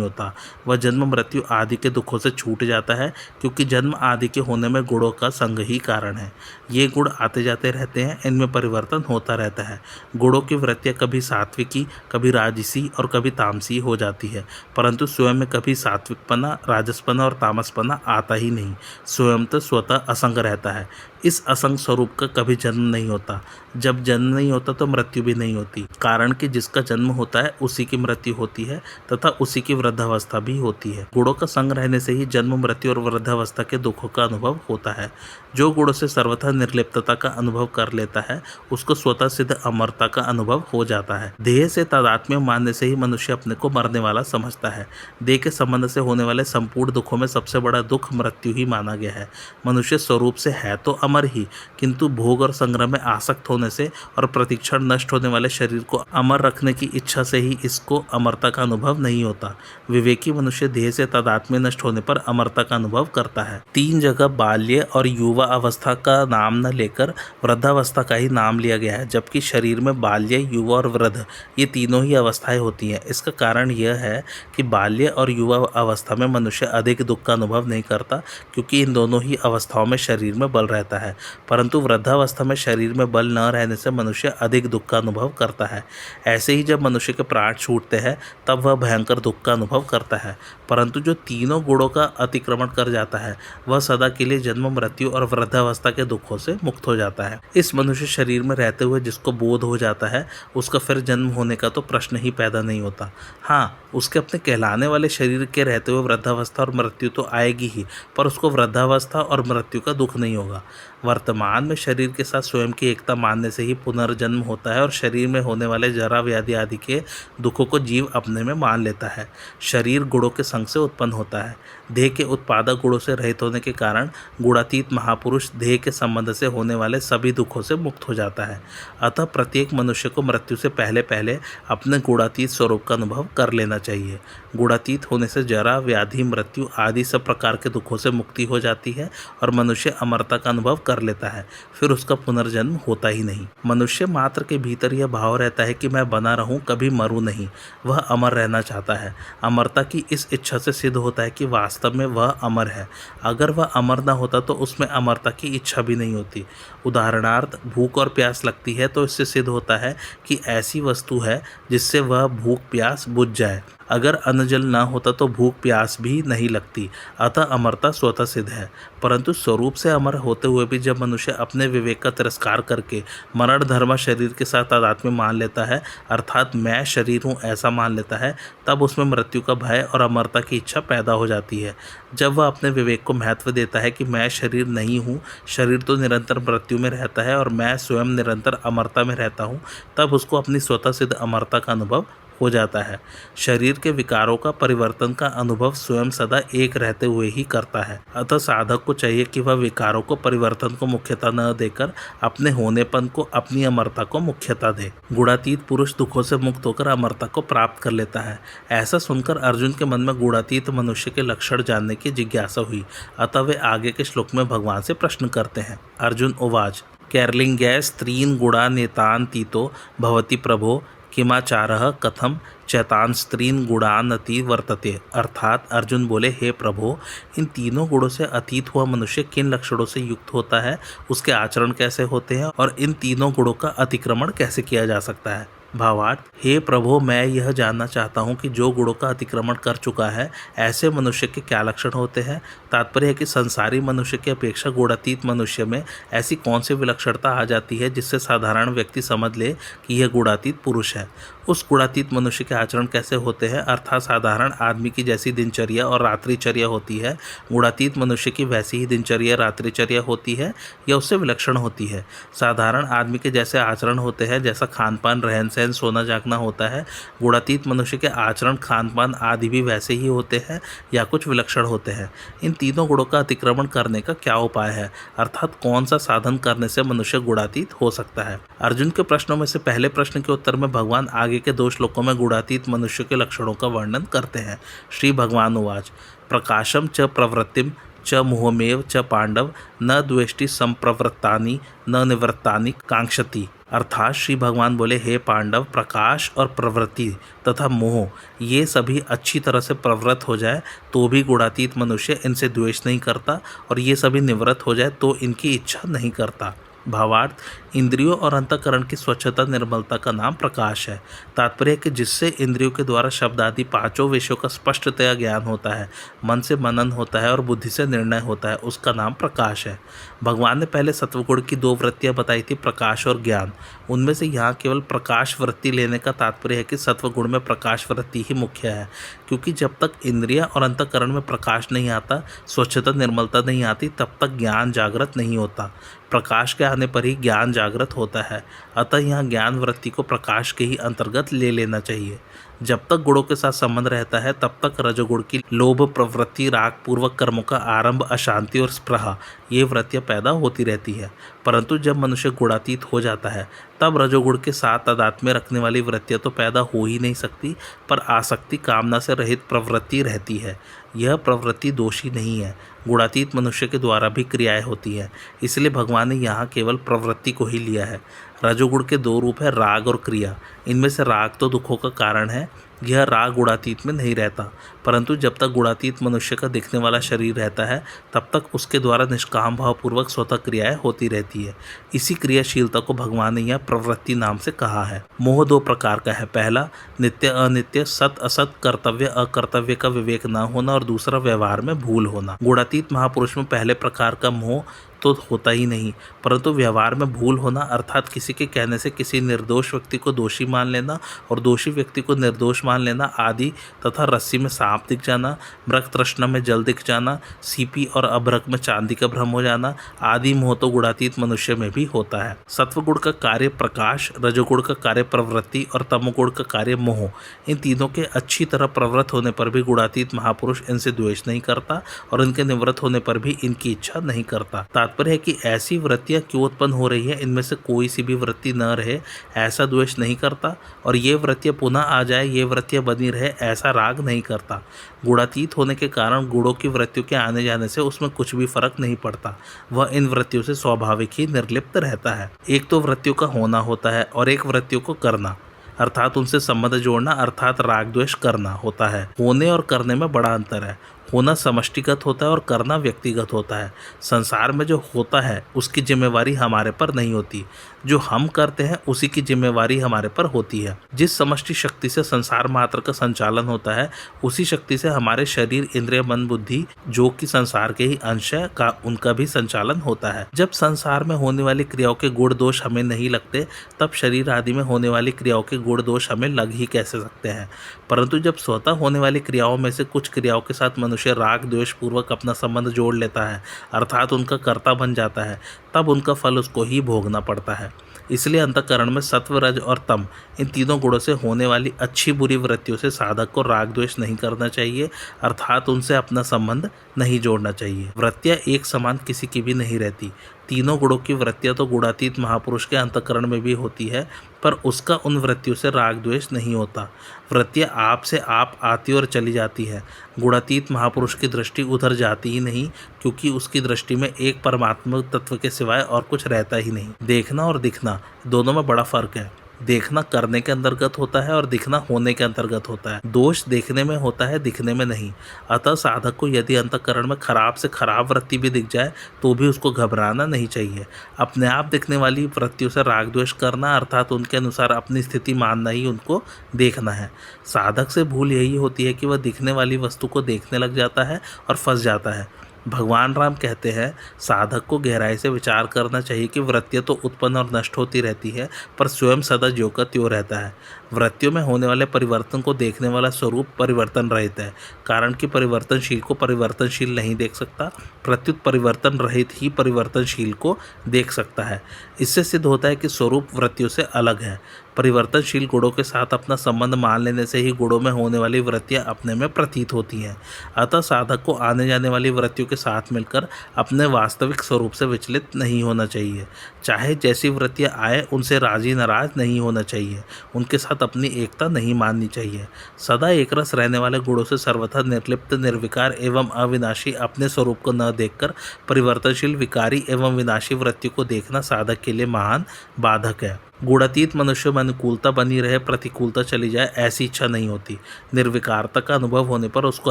होता, वह जन्म मृत्यु आदि के दुखों से छूट जाता है, क्योंकि जन्म आदि के होने में गुणों का संग ही कारण है। ये गुण आते जाते रहते हैं, इनमें परिवर्तन होता रहता है। गुणों की वृत्तियाँ कभी सात्विकी, कभी राजसी और कभी तामसी हो जाती है, परंतु स्वयं में कभी सात्विकपना, राजसपना और तामसपना आता ही नहीं। स्वयं तो स्वतः असंग रहता है। इस असंग स्वरूप का कभी जन्म नहीं होता। जब जन्म नहीं होता तो मृत्यु भी नहीं होती, कारण कि जिसका जन्म होता है उसी की मृत्यु होती है तथा उसी की वृद्धावस्था भी होती है। गुणों का संग रहने से ही जन्म, मृत्यु और वृद्धावस्था के दुखों का अनुभव होता है। जो गुणों से सर्वथा निर्लिप्तता का अनुभव कर लेता है उसको स्वतः सिद्ध अमरता का अनुभव हो जाता है। देह से तादात्म्य मानने से ही मनुष्य अपने को मरने वाला समझता है। देह के संबंध से होने वाले संपूर्ण दुखों में सबसे बड़ा दुख मृत्यु ही माना गया है। मनुष्य स्वरूप से है तो अमर ही, किंतु भोग और संग्रह में आसक्त होने से और प्रतिक्षण नष्ट होने वाले शरीर को अमर रखने की इच्छा से ही इसको अमरता का अनुभव नहीं होता। विवेकी मनुष्य देह से तादात्म्य नष्ट होने पर अमरता का अनुभव करता है। 3 जगह बाल्य और युवा अवस्था का नाम न लेकर वृद्धावस्था का ही नाम लिया गया है, जबकि शरीर में बाल्य, युवा और वृद्ध ये तीनों ही अवस्थाएं होती हैं। इसका कारण यह है कि बाल्य और युवा अवस्था में मनुष्य अधिक दुख का अनुभव नहीं करता, क्योंकि इन दोनों ही अवस्थाओं में शरीर में बल रहता है, परंतु वृद्धावस्था में शरीर में बल न रहने से मनुष्य अधिक दुख का अनुभव करता है। ऐसे ही जब मनुष्य के प्राण छूटते हैं तब वह भयंकर दुख का अनुभव करता है, परंतु जो तीनों गुणों का अतिक्रमण कर जाता है वह सदा के लिए जन्म, मृत्यु और वृद्धावस्था के दुखों से मुक्त हो जाता है। इस मनुष्य शरीर में रहते हुए जिसको बोध हो जाता है उसका फिर जन्म होने का तो प्रश्न ही पैदा नहीं होता। हाँ, उसके अपने कहलाने वाले शरीर के रहते हुए वृद्धावस्था और मृत्यु तो आएगी ही, पर उसको वृद्धावस्था और मृत्यु का दुख नहीं होगा। वर्तमान में शरीर के साथ स्वयं की एकता मानने से ही पुनर्जन्म होता है और शरीर में होने वाले जरा, व्याधि आदि के दुखों को जीव अपने में मान लेता है। शरीर गुणों के संग से उत्पन्न होता है। देह के उत्पादक गुणों से रहित होने के कारण गुणातीत महापुरुष देह के संबंध से होने वाले सभी दुखों से मुक्त हो जाता है। अतः प्रत्येक मनुष्य को मृत्यु से पहले पहले अपने गुणातीत स्वरूप का अनुभव कर लेना चाहिए। गुणातीत होने से जरा, व्याधि, मृत्यु आदि सब प्रकार के दुखों से मुक्ति हो जाती है और मनुष्य अमरता का अनुभव कर लेता है, फिर उसका पुनर्जन्म होता ही नहीं। मनुष्य मात्र के भीतर यह भाव रहता है कि मैं बना रहूं, कभी मरूं नहीं। वह अमर रहना चाहता है। अमरता की इस इच्छा से सिद्ध होता है कि वास्तव में वह अमर है। अगर वह अमर न होता तो उसमें अमरता की इच्छा भी नहीं होती। उदाहरणार्थ, भूख और प्यास लगती है तो इससे सिद्ध होता है कि ऐसी वस्तु है जिससे वह भूख प्यास बुझ जाए। अगर अन्न जल न होता तो भूख प्यास भी नहीं लगती। अतः अमरता स्वतः सिद्ध है। परंतु स्वरूप से अमर होते हुए भी जब मनुष्य अपने विवेक का तिरस्कार करके मरण धर्म शरीर के साथ तादात्म्य मान लेता है, अर्थात मैं शरीर हूँ ऐसा मान लेता है, तब उसमें मृत्यु का भय और अमरता की इच्छा पैदा हो जाती है। जब वह अपने विवेक को महत्व देता है कि मैं शरीर नहीं हूँ, शरीर तो निरंतर मृत्यु में रहता है और मैं स्वयं निरंतर अमरता में रहता हूँ, तब उसको अपनी स्वतः सिद्ध अमरता का अनुभव हो जाता है। शरीर के विकारों का परिवर्तन का अनुभव स्वयं सदा एक रहते हुए ही करता है। अतः साधक को चाहिए कि वह विकारों को, परिवर्तन को मुख्यता न देकर अपने होनेपन को, अपनी अमरता को मुख्यता दे। गुणातीत पुरुष दुखों से मुक्त होकर अमरता को प्राप्त कर लेता है। ऐसा सुनकर अर्जुन के मन में गुणातीत मनुष्य के लक्षण जानने की जिज्ञासा हुई। अतः वे आगे के श्लोक में भगवान से प्रश्न करते हैं। अर्जुन उवाच कैर्लिंगै स्त्रीन् गुणानेतान् तीतो भवति प्रभो किमाचारः कथम चैतान स्त्रीन गुणान अति वर्तते। अर्थात अर्जुन बोले, हे प्रभो, इन तीनों गुणों से अतीत हुआ मनुष्य किन लक्षणों से युक्त होता है, उसके आचरण कैसे होते हैं और इन तीनों गुणों का अतिक्रमण कैसे किया जा सकता है। भावार्थ, हे प्रभो, मैं यह जानना चाहता हूँ कि जो गुणों का अतिक्रमण कर चुका है ऐसे मनुष्य के क्या लक्षण होते हैं। तात्पर्य है कि संसारी मनुष्य की अपेक्षा गुणातीत मनुष्य में ऐसी कौन सी विलक्षणता आ जाती है जिससे साधारण व्यक्ति समझ ले कि यह गुणातीत पुरुष है। उस गुणातीत मनुष्य के आचरण कैसे होते हैं, अर्थात साधारण आदमी की जैसी दिनचर्या और रात्रिचर्या होती है, गुणातीत मनुष्य की वैसी ही दिनचर्या रात्रिचर्या होती है या उससे विलक्षण होती है। साधारण आदमी के जैसे आचरण होते हैं, जैसा खान पान, रहन सहन, सोना जागना होता है, गुणातीत मनुष्य के आचरण, खान पान आदि भी वैसे ही होते हैं या कुछ विलक्षण होते हैं। इन तीनों गुणों का अतिक्रमण करने का क्या उपाय है, अर्थात कौन सा साधन करने से मनुष्य गुणातीत हो सकता है। अर्जुन के प्रश्नों में से पहले प्रश्न के उत्तर में भगवान आगे के 2 श्लोकों में गुणातीत मनुष्य के लक्षणों का वर्णन करते हैं। श्री भगवान उवाच प्रकाशम च प्रवृत्तिम च मोहमेव च पांडव न द्वेष्टि संप्रवृत्तानि न निवृत्तानि कांक्षति। अर्थात श्री भगवान बोले, हे पांडव, प्रकाश और प्रवृत्ति तथा मोह ये सभी अच्छी तरह से प्रवृत्त हो जाए तो भी गुणातीत मनुष्य इनसे द्वेष नहीं करता, और ये सभी निवृत्त हो जाए तो इनकी इच्छा नहीं करता। भावार्थ, इंद्रियों और अंतःकरण की स्वच्छता निर्मलता का नाम प्रकाश है। तात्पर्य है कि जिससे इंद्रियों के द्वारा शब्द आदि 5 विषयों का स्पष्टतया ज्ञान होता है, मन से मनन होता है और बुद्धि से निर्णय होता है, उसका नाम प्रकाश है। भगवान ने पहले सत्वगुण की 2 वृत्तियाँ बताई थी, प्रकाश और ज्ञान। उनमें से यहाँ केवल प्रकाश वृत्ति लेने का तात्पर्य है कि सत्वगुण में प्रकाश वृत्ति ही मुख्य है, क्योंकि जब तक इंद्रियां और अंतःकरण में प्रकाश नहीं आता, स्वच्छता निर्मलता नहीं आती, तब तक ज्ञान जागृत नहीं होता। प्रकाश के आने पर ही ज्ञान जागृत होता है। अतः यहाँ ज्ञान वृत्ति को प्रकाश के ही अंतर्गत ले लेना चाहिए। जब तक गुणों के साथ संबंध रहता है तब तक रजोगुण की लोभ प्रवृत्ति, राग पूर्वक कर्मों का आरंभ, अशांति और स्पृहा ये वृत्तियाँ पैदा होती रहती है। परंतु जब मनुष्य गुणातीत हो जाता है तब रजोगुण के साथ तादात्म्य रखने वाली वृत्तियाँ तो पैदा हो ही नहीं सकती, पर आसक्ति, कामना से रहित प्रवृत्ति रहती है। यह प्रवृत्ति दोषी नहीं है, गुणातीत मनुष्य के द्वारा भी क्रियाएं होती हैं, इसलिए भगवान ने यहाँ केवल प्रवृत्ति को ही लिया है। रजोगुण के 2 रूप है, राग और क्रिया। इनमें से राग तो दुखों का कारण है, यह राग गुणातीत में नहीं रहता, परंतु जब तक गुणातीत मनुष्य का दिखने वाला शरीर रहता है तब तक उसके द्वारा निष्काम भावपूर्वक स्वतः क्रियाएं होती रहती है। इसी क्रियाशीलता को भगवान ने यह प्रवृत्ति नाम से कहा है। मोह 2 प्रकार का है, पहला नित्य अनित्य, सत असत, कर्तव्य अकर्तव्य का विवेक न होना, और दूसरा व्यवहार में भूल होना। गुणातीत महापुरुष में पहले प्रकार का मोह तो होता ही नहीं, परंतु व्यवहार में भूल होना, अर्थात किसी के कहने से किसी निर्दोष व्यक्ति को दोषी मान लेना और दोषी व्यक्ति को निर्दोष मान लेना आदि, तथा रस्सी में सांप दिख जाना, मृग तृष्णा में जल दिख जाना, सीपी और अभ्रक में चांदी का भ्रम हो जाना आदि मोह तो गुणातीत मनुष्य में भी होता है। सत्वगुण का कार्य प्रकाश, रजोगुण का कार्य प्रवृत्ति और तमोगुण का कार्य मोह। इन तीनों के अच्छी तरह प्रवृत्त होने पर भी गुणातीत महापुरुष इनसे द्वेष नहीं करता और इनके निवृत्त होने पर भी इनकी इच्छा नहीं करता। तात्पर्य है कि ऐसी वृत्तियां क्यों उत्पन्न हो रही है, इनमें से कोई सी भी वृत्ति न रहे ऐसा द्वेष नहीं करता, और ये वृत्तियां पुनः आ जाए, ये वृत्तियां बनी रहे ऐसा राग नहीं करता। गुणातीत होने के कारण गुणों की वृत्तियों के आने जाने से उसमें कुछ भी फर्क नहीं पड़ता, वह इन वृत्तियों से स्वाभाविक ही निर्लिप्त रहता है। एक तो वृत्तियों का होना होता है और एक वृत्तियों को करना, अर्थात उनसे संबंध जोड़ना, अर्थात राग द्वेष करना होता है। होने और करने में बड़ा अंतर है। होना समष्टिगत होता है और करना व्यक्तिगत होता है। संसार में जो होता है उसकी जिम्मेवारी हमारे पर नहीं होती, जो हम करते हैं उसी की जिम्मेवारी हमारे पर होती है। जिस समष्टि शक्ति से संसार मात्र का संचालन होता है उसी शक्ति से हमारे शरीर, इंद्रिय, मन, बुद्धि जो कि संसार के ही अंश है का उनका भी संचालन होता है। जब संसार में होने वाली क्रियाओं के गुण दोष हमें नहीं लगते तब शरीर आदि में होने वाली क्रियाओं के गुण दोष हमें लग ही कैसे सकते हैं। परंतु जब स्वतः होने वाली क्रियाओं में से कुछ क्रियाओं के साथ मनुष्य राग द्वेष पूर्वक अपना संबंध जोड़ लेता है, अर्थात उनका कर्ता बन जाता है, तब उनका फल उसको ही भोगना पड़ता है। इसलिए अंतःकरण में सत्व, रज और तम इन तीनों गुणों से होने वाली अच्छी बुरी वृत्तियों से साधक को राग द्वेष नहीं करना चाहिए, अर्थात उनसे अपना संबंध नहीं जोड़ना चाहिए। वृत्तियां एक समान किसी की भी नहीं रहती। तीनों गुणों की वृत्तियां तो गुणातीत महापुरुष के अंतःकरण में भी होती है, पर उसका उन वृत्तियों से राग द्वेष नहीं होता। वृत्तियां आप से आप आती और चली जाती है। गुणातीत महापुरुष की दृष्टि उधर जाती ही नहीं, क्योंकि उसकी दृष्टि में एक परमात्मा तत्व के सिवाय और कुछ रहता ही नहीं। देखना और दिखना दोनों में बड़ा फर्क है। देखना करने के अंतर्गत होता है और दिखना होने के अंतर्गत होता है। दोष देखने में होता है, दिखने में नहीं। अतः साधक को यदि अंतःकरण में खराब से खराब वृत्ति भी दिख जाए तो भी उसको घबराना नहीं चाहिए। अपने आप दिखने वाली वृत्तियों से राग द्वेष करना, अर्थात उनके अनुसार अपनी स्थिति मानना ही उनको देखना है। साधक से भूल यही होती है कि वह दिखने वाली वस्तु को देखने लग जाता है और फंस जाता है। भगवान राम कहते हैं, साधक को गहराई से विचार करना चाहिए कि वृत्तियाँ तो उत्पन्न और नष्ट होती रहती है, पर स्वयं सदा ज्यों का त्यों रहता है। वृत्तियों में होने वाले परिवर्तन को देखने वाला स्वरूप परिवर्तन रहित है, कारण कि परिवर्तनशील को परिवर्तनशील नहीं देख सकता, प्रत्युत परिवर्तन रहित ही परिवर्तनशील को देख सकता है। इससे सिद्ध होता है कि स्वरूप वृत्तियों से अलग है। परिवर्तनशील गुणों के साथ अपना संबंध मान लेने से ही गुणों में होने वाली वृत्तियां अपने में प्रतीत होती हैं। अतः साधक को आने जाने वाली वृत्तियों के साथ मिलकर अपने वास्तविक स्वरूप से विचलित नहीं होना चाहिए। चाहे जैसी वृत्तियां आए उनसे राजी नाराज नहीं होना चाहिए, उनके साथ अपनी एकता नहीं माननी चाहिए। सदा एकरस रहने वाले गुणों से सर्वथा निर्लिप्त, निर्विकार एवं अविनाशी अपने स्वरूप को न देखकर परिवर्तनशील, विकारी एवं विनाशी वृत्तियों को देखना साधक के लिए महान बाधक है। गुणातीत मनुष्य में अनुकूलता बनी रहे, प्रतिकूलता चली जाए, ऐसी इच्छा नहीं होती। निर्विकारता का अनुभव होने पर उसको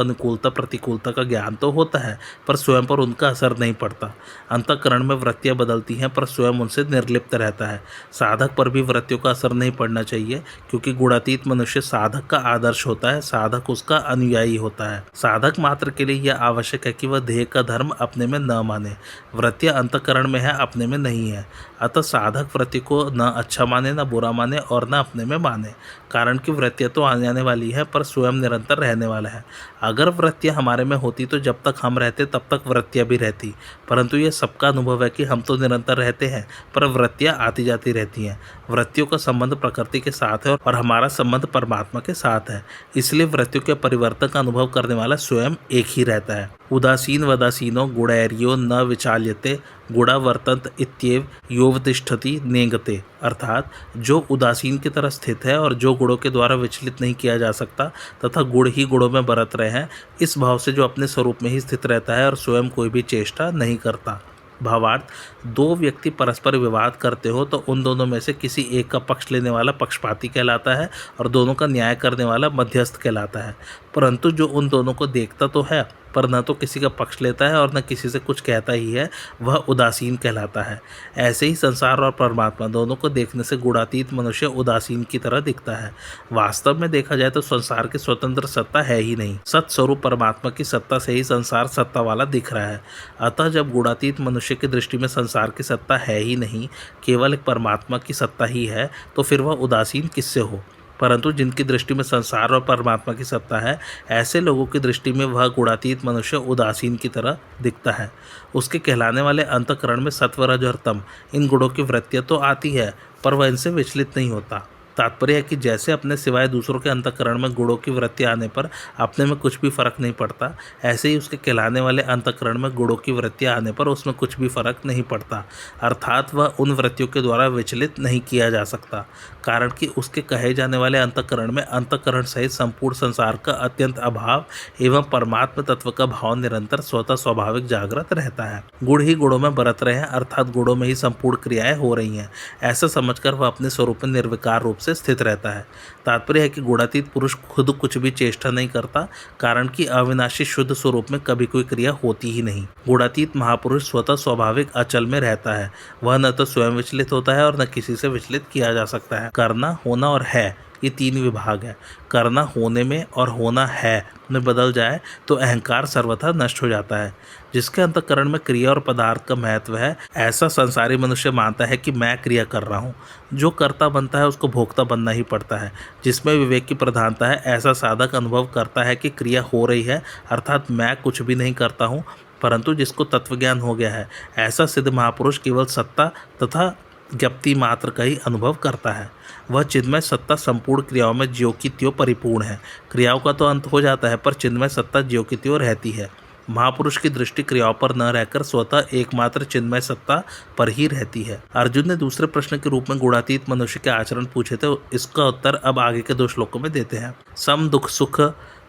अनुकूलता प्रतिकूलता का ज्ञान तो होता है, पर स्वयं पर उनका असर नहीं पड़ता। अंतःकरण में वृत्तियां बदलती हैं, पर स्वयं उनसे निर्लिप्त रहता है। साधक पर भी वृत्तियों का असर नहीं पड़ना चाहिए, क्योंकि गुणातीत मनुष्य साधक का आदर्श होता है, साधक उसका अनुयायी होता है। साधक मात्र के लिए यह आवश्यक है कि वह देह का धर्म अपने में न माने। वृत्तियां अंतःकरण में है, अपने में नहीं है। अतः साधक वृत्ति को न अच्छा माने, न बुरा माने और न अपने में माने, कारण कि वृत्तियाँ तो आने जाने वाली है, पर स्वयं निरंतर रहने वाला है। अगर वृत्तियाँ हमारे में होती तो जब तक हम रहते तब तक वृत्तियाँ भी रहती, परंतु यह सबका अनुभव है कि हम तो निरंतर रहते हैं, पर वृत्तियाँ आती जाती रहती हैं। वृत्तियों का संबंध प्रकृति के साथ है और हमारा संबंध परमात्मा के साथ है, इसलिए वृत्तियों के परिवर्तन का अनुभव करने वाला स्वयं एक ही रहता है। उदासीन वदासीनो गुणैर्यो न विचाल्यते गुणा वर्तन्त इत्येव योवतिष्ठति नेंगते, अर्थात जो उदासीन की तरह स्थित है और जो गुणों के द्वारा विचलित नहीं किया जा सकता तथा गुण ही गुणों में बरत रहे हैं, इस भाव से जो अपने स्वरूप में ही स्थित रहता है और स्वयं कोई भी चेष्टा नहीं करता। भावार्थ, दो व्यक्ति परस्पर विवाद करते हो तो उन दोनों में से किसी एक का पक्ष लेने वाला पक्षपाती कहलाता है और दोनों का न्याय करने वाला मध्यस्थ कहलाता है। परंतु जो उन दोनों को देखता तो है, पर न तो किसी का पक्ष लेता है और न किसी से कुछ कहता ही है, वह उदासीन कहलाता है। ऐसे ही संसार और परमात्मा दोनों को देखने से गुणातीत मनुष्य उदासीन की तरह दिखता है। वास्तव में देखा जाए तो संसार की स्वतंत्र सत्ता है ही नहीं, सत्स्वरूप परमात्मा की सत्ता से ही संसार सत्ता वाला दिख रहा है। अतः जब गुणातीत मनुष्य की दृष्टि में संसार की सत्ता है ही नहीं, केवल एक परमात्मा की सत्ता ही है, तो फिर वह उदासीन किससे हो। परंतु जिनकी दृष्टि में संसार और परमात्मा की सत्ता है, ऐसे लोगों की दृष्टि में वह गुणातीत मनुष्य उदासीन की तरह दिखता है। उसके कहलाने वाले अंतःकरण में सत्व, रज और तम, इन गुणों की वृत्तियाँ तो आती है, पर वह इनसे विचलित नहीं होता। तात्पर्य है कि जैसे अपने सिवाय दूसरों के अंतःकरण में गुणों की वृत्ति आने पर अपने में कुछ भी फर्क नहीं पड़ता, ऐसे ही उसके कहलाने वाले अंतःकरण में गुणों की वृत्ति आने पर उसमें कुछ भी फर्क नहीं पड़ता, अर्थात वह उन वृत्तियों के द्वारा विचलित नहीं किया जा सकता, कारण कि उसके कहे जाने वाले अंतःकरण में अंतःकरण सहित संपूर्ण संसार का अत्यंत अभाव एवं परमात्म तत्व का भाव निरंतर स्वतः स्वाभाविक जागृत रहता है। गुण ही गुणों में बरत रहे हैं, अर्थात गुणों में ही संपूर्ण क्रियाएं हो रही हैं, ऐसा समझकर वह अपने स्वरूप में निर्विकार रूप से स्थित रहता है। तात्पर्य है कि गुणातीत पुरुष खुद कुछ भी चेष्टा नहीं करता, कारण कि अविनाशी शुद्ध स्वरूप में कभी कोई क्रिया होती ही नहीं। गुणातीत महापुरुष स्वतः स्वाभाविक अचल में रहता है, वह न तो स्वयं विचलित होता है और न किसी से विचलित किया जा सकता है। करना, होना और है, ये तीन विभाग है। करना होने में और होना है में बदल जाए तो अहंकार सर्वथा नष्ट हो जाता है। जिसके अंतःकरण में क्रिया और पदार्थ का महत्व है, ऐसा संसारी मनुष्य मानता है कि मैं क्रिया कर रहा हूँ। जो कर्ता बनता है उसको भोक्ता बनना ही पड़ता है। जिसमें विवेक की प्रधानता है, ऐसा साधक अनुभव करता है कि क्रिया हो रही है, अर्थात मैं कुछ भी नहीं करता हूँ। परंतु जिसको तत्वज्ञान हो गया है, ऐसा सिद्ध महापुरुष केवल सत्ता तथा ज्ञप्ति मात्र का ही अनुभव करता है। वह चिन्मय सत्ता संपूर्ण क्रियाओं में ज्यों की त्यों परिपूर्ण है। क्रियाओं का तो अंत हो जाता है, पर चिन्मय सत्ता ज्यों की त्यों रहती है। महापुरुष की दृष्टि क्रियाओं पर न रहकर स्वतः एकमात्र चिन्मय सत्ता पर ही रहती है। अर्जुन ने दूसरे प्रश्न के रूप में गुणातीत मनुष्य के आचरण पूछे थे, इसका उत्तर अब आगे के 2 श्लोकों में देते हैं। सम दुख सुख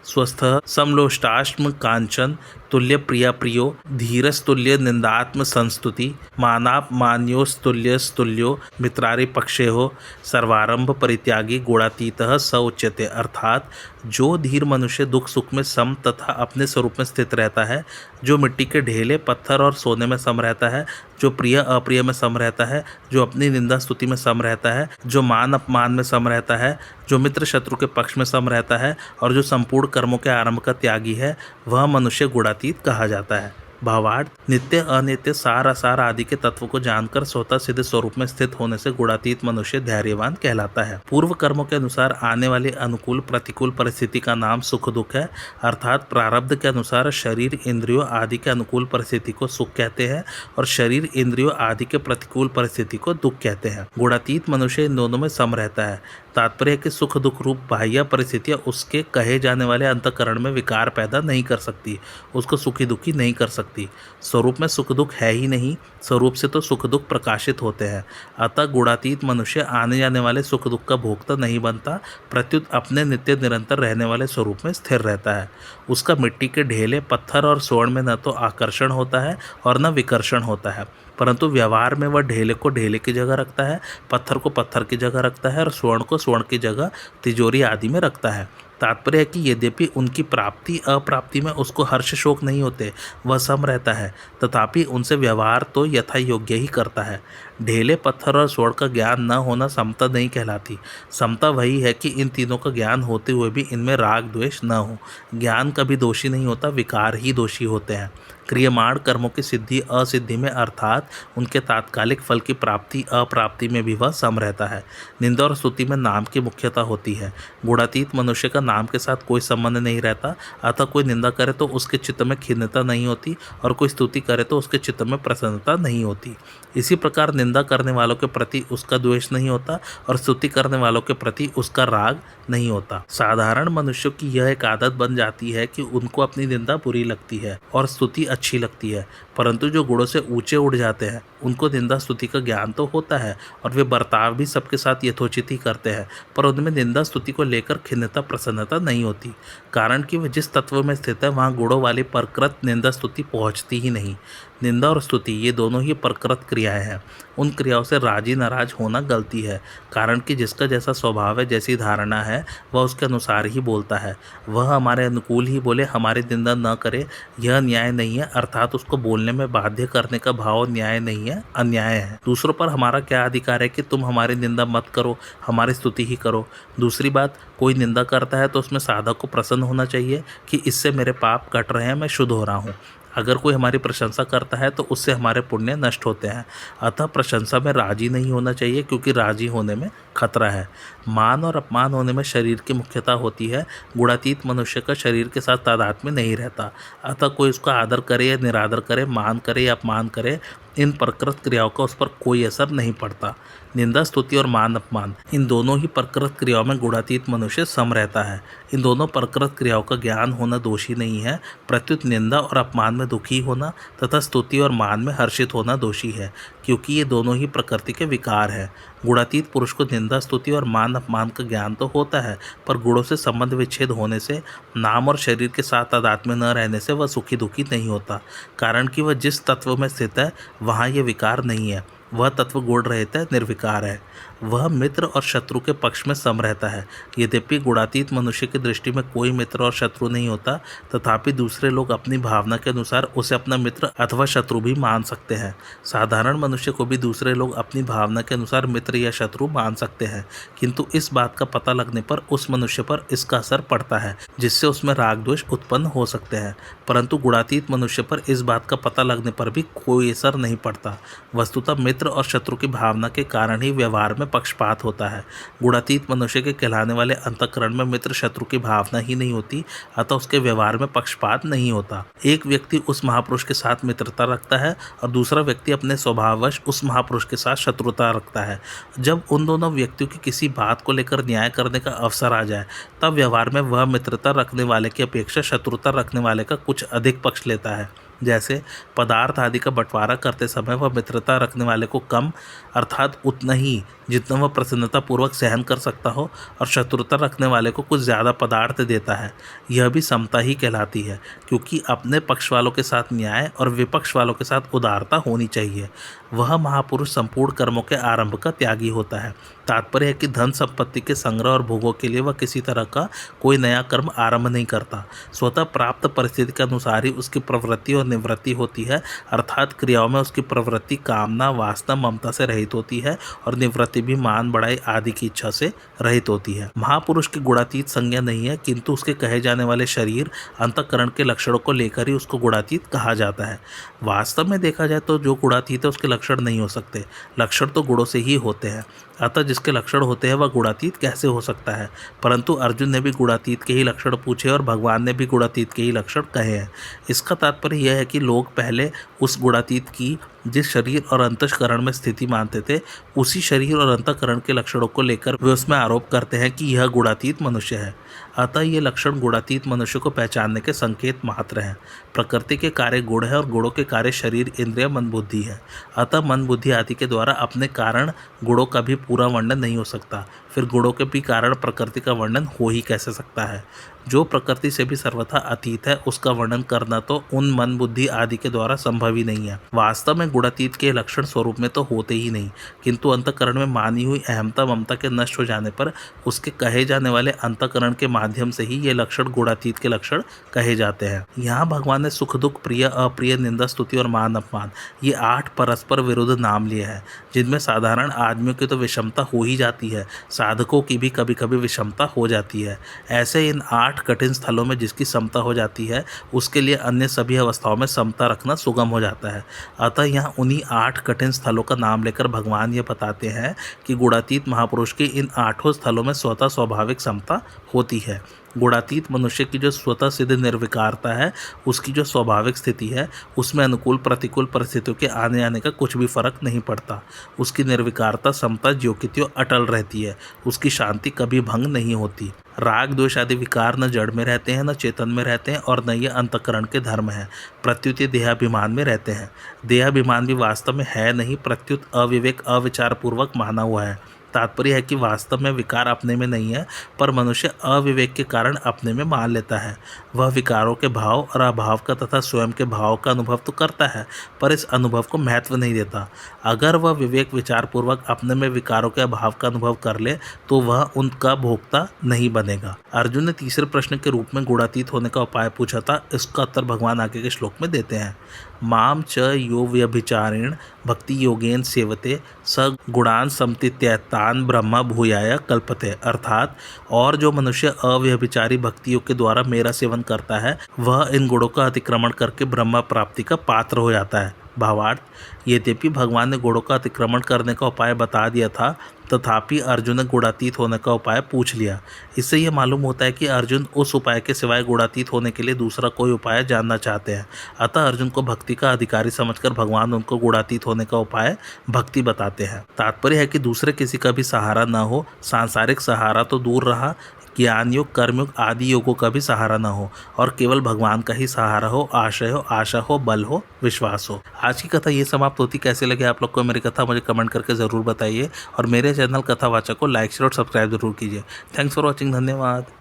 स्वस्थ समलोष्टाश्म कांचन तुल्य प्रिया प्रियो धीरस्तुल्य निंदात्म संस्तुति मानाप मान्योस्तुल्यस्तुल्यो मित्रारि पक्षे हो सर्वारंभ परित्यागी गुणातीतः स उच्यते, अर्थात जो धीर मनुष्य दुख सुख में सम तथा अपने स्वरूप में स्थित रहता है, जो मिट्टी के ढेले, पत्थर और सोने में सम रहता है, जो प्रिय अप्रिय में सम रहता है, जो अपनी निंदा स्तुति में सम रहता है, जो मान अपमान में सम रहता है, जो मित्र शत्रु के पक्ष में सम रहता है और जो संपूर्ण कर्मों के आरंभ का त्यागी है, वह मनुष्य गुणातीत कहा जाता है। भावार्थ, नित्य अनित्य सार असार आदि के तत्व को जानकर स्वतः सिद्ध स्वरूप में स्थित होने से गुणातीत मनुष्य धैर्यवान कहलाता है। पूर्व कर्मों के अनुसार आने वाली अनुकूल प्रतिकूल परिस्थिति का नाम सुख दुख है, अर्थात प्रारब्ध के अनुसार शरीर इंद्रियों आदि के अनुकूल परिस्थिति को सुख कहते हैं और शरीर इंद्रियों आदि के प्रतिकूल परिस्थिति को दुख कहते हैं। गुणातीत मनुष्य इन दोनों में सम रहता है। तात्पर्य है कि सुख दुख रूप बाह्य परिस्थितियां उसके कहे जाने वाले अंतःकरण में विकार पैदा नहीं कर सकती, उसको सुखी दुखी नहीं कर सकती। स्वरूप में सुख दुख है ही नहीं, स्वरूप से तो सुख दुख प्रकाशित होते हैं। अतः गुणातीत मनुष्य आने जाने वाले सुख दुख का भोक्ता नहीं बनता, प्रत्युत अपने नित्य निरंतर रहने वाले स्वरूप में स्थिर रहता है। उसका मिट्टी के ढेले, पत्थर और स्वर्ण में न तो आकर्षण होता है और न विकर्षण होता है, परंतु व्यवहार में वह ढेले को ढेले की जगह रखता है, पत्थर को पत्थर की जगह रखता है और स्वर्ण को स्वर्ण की जगह तिजोरी आदि में रखता है। तात्पर्य है कि यद्यपि उनकी प्राप्ति अप्राप्ति में उसको हर्ष शोक नहीं होते, वह सम रहता है, तथापि उनसे व्यवहार तो यथा योग्य ही करता है। ढेले, पत्थर और स्वर्ण का ज्ञान न होना समता नहीं कहलाती। समता वही है कि इन तीनों का ज्ञान होते हुए भी इनमें राग द्वेष न हो। ज्ञान कभी दोषी नहीं होता, विकार ही दोषी होते हैं। क्रियमाण कर्मों की सिद्धि असिद्धि में अर्थात उनके तात्कालिक फल की प्राप्ति अप्राप्ति में भी वह सम रहता है। निंदा और स्तुति में नाम की मुख्यता होती है। गुणातीत मनुष्य का नाम के साथ कोई संबंध नहीं रहता, अतः कोई निंदा करे तो उसके चित्त में खिन्नता नहीं होती और कोई स्तुति करे तो उसके चित्त में प्रसन्नता नहीं होती। इसी प्रकार निंदा करने वालों के प्रति उसका द्वेष नहीं होता और स्तुति करने वालों के प्रति उसका राग नहीं होता। साधारण मनुष्यों की यह एक आदत बन जाती है कि उनको अपनी निंदा बुरी लगती है और स्तुति अच्छी लगती है, परंतु जो गुणों से ऊंचे उठ जाते हैं उनको निंदा स्तुति का ज्ञान तो होता है और वे बर्ताव भी सबके साथ यथोचित ही करते हैं, पर उनमें निंदा स्तुति को लेकर खिन्नता प्रसन्नता नहीं होती, कारण कि वे जिस तत्व में स्थित है वहाँ गुणों वाली प्रकृत निंदा स्तुति पहुँचती ही नहीं। निंदा और स्तुति ये दोनों ही प्रकृत क्रियाएं हैं। उन क्रियाओं से राजी नाराज होना गलती है, कारण कि जिसका जैसा स्वभाव है, जैसी धारणा है, वह उसके अनुसार ही बोलता है। वह हमारे अनुकूल ही बोले, हमारी निंदा न करे, यह न्याय नहीं है, अर्थात उसको बोलने में बाध्य करने का भाव न्याय नहीं है, अन्याय है। दूसरों पर हमारा क्या अधिकार है कि तुम हमारी निंदा मत करो, हमारी स्तुति ही करो। दूसरी बात, कोई निंदा करता है तो उसमें साधक को प्रसन्न होना चाहिए कि इससे मेरे पाप कट रहे हैं, मैं शुद्ध हो रहा हूँ। अगर कोई हमारी प्रशंसा करता है तो उससे हमारे पुण्य नष्ट होते हैं। अतः प्रशंसा में राजी नहीं होना चाहिए, क्योंकि राजी होने में खतरा है। मान और अपमान होने में शरीर की मुख्यता होती है। गुणातीत मनुष्य का शरीर के साथ तादात्म्य नहीं रहता, अतः कोई उसका आदर करे या निरादर करे, मान करे या अपमान करे, इन प्रकृत क्रियाओं का उस पर कोई असर नहीं पड़ता। निंदा स्तुति और मान अपमान, इन दोनों ही प्रकृत क्रियाओं में गुणातीत मनुष्य सम रहता है। इन दोनों प्रकृत क्रियाओं का ज्ञान होना दोषी नहीं है, प्रत्युत निंदा और अपमान में दुखी होना तथा स्तुति और मान में हर्षित होना दोषी है, क्योंकि ये दोनों ही प्रकृति के विकार है। गुणातीत पुरुष को निंदा स्तुति और मान अपमान का ज्ञान तो होता है, पर गुणों से संबंध विच्छेद होने से, नाम और शरीर के साथ तादात्म्य न रहने से वह सुखी दुखी नहीं होता, कारण कि वह जिस तत्व में स्थित है वहाँ ये विकार नहीं है। वह तत्व गुण रहित है, निर्विकार है। वह मित्र और शत्रु के पक्ष में सम रहता है। यद्यपि गुणातीत मनुष्य की दृष्टि में कोई मित्र और शत्रु नहीं होता, तथापि दूसरे लोग अपनी भावना के अनुसार उसे अपना मित्र अथवा शत्रु भी मान सकते हैं। साधारण मनुष्य को भी दूसरे लोग अपनी भावना के अनुसार मित्र या शत्रु मान सकते हैं, किंतु इस बात का पता लगने पर उस मनुष्य पर इसका असर पड़ता है, जिससे उसमें राग द्वेष उत्पन्न हो सकते हैं। परंतु गुणातीत मनुष्य पर इस बात का पता लगने पर भी कोई असर नहीं पड़ता। वस्तुतः मित्र और शत्रु की भावना के कारण ही व्यवहार में पक्षपात होता है। गुणातीत मनुष्य के कहलाने वाले अंतःकरण में मित्र शत्रु की भावना ही नहीं होती, अतः उसके व्यवहार में पक्षपात नहीं होता। एक व्यक्ति उस महापुरुष के साथ मित्रता रखता है और दूसरा व्यक्ति अपने स्वभाववश उस महापुरुष के साथ शत्रुता रखता है। जब उन दोनों व्यक्तियों की किसी बात को लेकर न्याय करने का अवसर आ जाए, तब व्यवहार में वह मित्रता रखने वाले की अपेक्षा शत्रुता रखने वाले का कुछ अधिक पक्ष लेता है। जैसे पदार्थ आदि का बंटवारा करते समय वह मित्रता रखने वाले को कम, अर्थात उतना ही जितना वह प्रसन्नता पूर्वक सहन कर सकता हो, और शत्रुता रखने वाले को कुछ ज़्यादा पदार्थ देता है। यह भी समता ही कहलाती है, क्योंकि अपने पक्ष वालों के साथ न्याय और विपक्ष वालों के साथ उदारता होनी चाहिए। वह महापुरुष संपूर्ण कर्मों के आरंभ का त्यागी होता है। तात्पर्य है कि धन संपत्ति के संग्रह और भोगों के लिए वह किसी तरह का कोई नया कर्म आरंभ नहीं करता। स्वतः प्राप्त परिस्थिति के अनुसार ही उसकी प्रवृत्ति और निवृत्ति होती है, अर्थात क्रियाओं में उसकी प्रवृत्ति कामना, वासना, ममता से रहित होती है और निवृत्ति भी मान बढ़ाई आदि की इच्छा से रहित होती है। महापुरुष की गुणातीत संज्ञा नहीं है, किंतु उसके कहे जाने वाले शरीर अंतःकरण के लक्षणों को लेकर ही उसको गुणातीत कहा जाता है। वास्तव में देखा जाए तो जो गुणातीत है उसके लक्षण नहीं हो सकते, लक्षण तो गुणों से ही होते हैं। अतः जिसके लक्षण होते हैं वह गुणातीत कैसे हो सकता है? परंतु अर्जुन ने भी गुणातीत के ही लक्षण पूछे और भगवान ने भी गुणातीत के ही लक्षण कहे हैं। इसका तात्पर्य यह है कि लोग पहले उस गुणातीत की जिस शरीर और अंतःकरण में स्थिति मानते थे, उसी शरीर और अंतःकरण के लक्षणों को लेकर वे उसमें आरोप करते हैं कि यह गुणातीत मनुष्य है। अतः ये लक्षण गुणातीत मनुष्य को पहचानने के संकेत मात्र हैं। प्रकृति के कार्य गुण है और गुणों के कार्य शरीर, इंद्रिय, मन, बुद्धि है। अतः मन, बुद्धि आदि के द्वारा अपने कारण गुणों का भी पूरा वर्णन नहीं हो सकता, फिर गुणों के भी कारण प्रकृति का वर्णन हो ही कैसे सकता है? जो प्रकृति से भी सर्वथा अतीत है, उसका वर्णन करना तो उन मन, बुद्धि आदि के द्वारा संभव ही नहीं है। वास्तव में गुणातीत के लक्षण स्वरूप में तो होते ही नहीं, किंतु अंतःकरण में मानी हुई अहमता, ममता के नष्ट हो जाने पर उसके कहे जाने वाले अंतःकरण के माध्यम से ही ये लक्षण गुणातीत के लक्षण कहे जाते हैं। यहाँ भगवान ने सुख दुख, प्रिय अप्रिय, निंदा स्तुति और मान अपमान, ये 8 परस्पर विरुद्ध नाम लिए हैं, जिनमें साधारण आदमियों की तो विषमता हो ही जाती है, साधकों की भी कभी कभी विषमता हो जाती है। ऐसे इन 8 कठिन स्थलों में जिसकी समता हो जाती है, उसके लिए अन्य सभी अवस्थाओं में समता रखना सुगम हो जाता है। अतः यहाँ उन्हीं 8 कठिन स्थलों का नाम लेकर भगवान ये बताते हैं कि गुणातीत महापुरुष की इन 8 स्थलों में स्वतः स्वाभाविक समता होती है। गुणातीत मनुष्य की जो स्वतः सिद्ध निर्विकारता है, उसकी जो स्वाभाविक स्थिति है, उसमें अनुकूल प्रतिकूल परिस्थितियों के आने आने का कुछ भी फर्क नहीं पड़ता। उसकी निर्विकारता, समता ज्यों की त्यों अटल रहती है, उसकी शांति कभी भंग नहीं होती। राग द्वेष आदि विकार न जड़ में रहते हैं, न चेतन में रहते हैं और न ये अंतःकरण के धर्म हैं, प्रत्युत ये देहाभिमान में रहते हैं। देहाभिमान भी वास्तव में है नहीं, प्रत्युत अविवेक, अविचारपूर्वक माना हुआ है। तात्पर्य है कि वास्तव में विकार अपने में नहीं है, पर मनुष्य अविवेक के कारण अपने में मान लेता है। वह विकारों के भाव और अभाव का तथा स्वयं के भाव का अनुभव तो करता है, पर इस अनुभव को महत्व नहीं देता। अगर वह विवेक विचारपूर्वक अपने में विकारों के अभाव का अनुभव कर ले तो वह उनका भोक्ता नहीं बनेगा। अर्जुन ने तीसरे प्रश्न के रूप में गुणातीत होने का उपाय पूछा था। इसका उत्तर भगवान आगे के श्लोक में देते हैं। माम च यो व्यभिचारेण भक्ति योगेन सेवते स गुणान समतीत्यैतान ब्रह्म भूयाय कल्पते। अर्थात और जो मनुष्य अव्यभिचारी भक्ति योग के द्वारा मेरा सेवन करता है, वह इन गुणों का अतिक्रमण करके ब्रह्म प्राप्ति का पात्र हो जाता है। भावार्थ, यद्यपि भगवान ने गुणों का अतिक्रमण करने का उपाय बता दिया था, तथापि अर्जुन ने गुणातीत होने का उपाय पूछ लिया। इससे यह मालूम होता है कि अर्जुन उस उपाय के सिवाय गुणातीत होने के लिए दूसरा कोई उपाय जानना चाहते हैं। अतः अर्जुन को भक्ति का अधिकारी समझकर भगवान उनको गुणातीत होने का उपाय भक्ति बताते हैं। तात्पर्य है कि दूसरे किसी का भी सहारा न हो, सांसारिक सहारा तो दूर रहा, ज्ञान योग, कर्मयोग आदि योगों का भी सहारा न हो और केवल भगवान का ही सहारा हो, आशय हो, आशा हो, बल हो, विश्वास हो। आज की कथा ये समाप्त होती। कैसे लगे आप लोग को मेरी कथा, मुझे कमेंट करके ज़रूर बताइए और मेरे चैनल कथावाचक को लाइक, शेयर और सब्सक्राइब जरूर कीजिए। Thanks for watching. धन्यवाद।